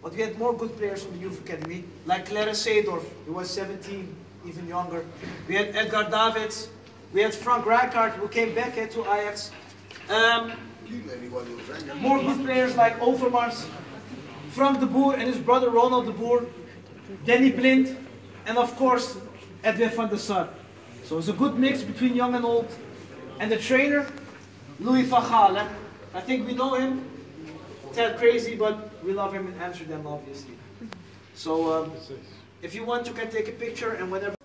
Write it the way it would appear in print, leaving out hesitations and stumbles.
But we had more good players from the youth academy, like Clarence Seedorf, who was 17, even younger. We had Edgar Davids. We had Frank Rijkaard, who came back to Ajax. More good players like Overmars, Frank de Boer and his brother Ronald de Boer, Danny Blind, and of course, Edwin van der Sar. So it's a good mix between young and old. And the trainer, Louis van Gaal. I think we know him. Tad crazy, but we love him in Amsterdam, obviously. So if you want, you can take a picture, and whenever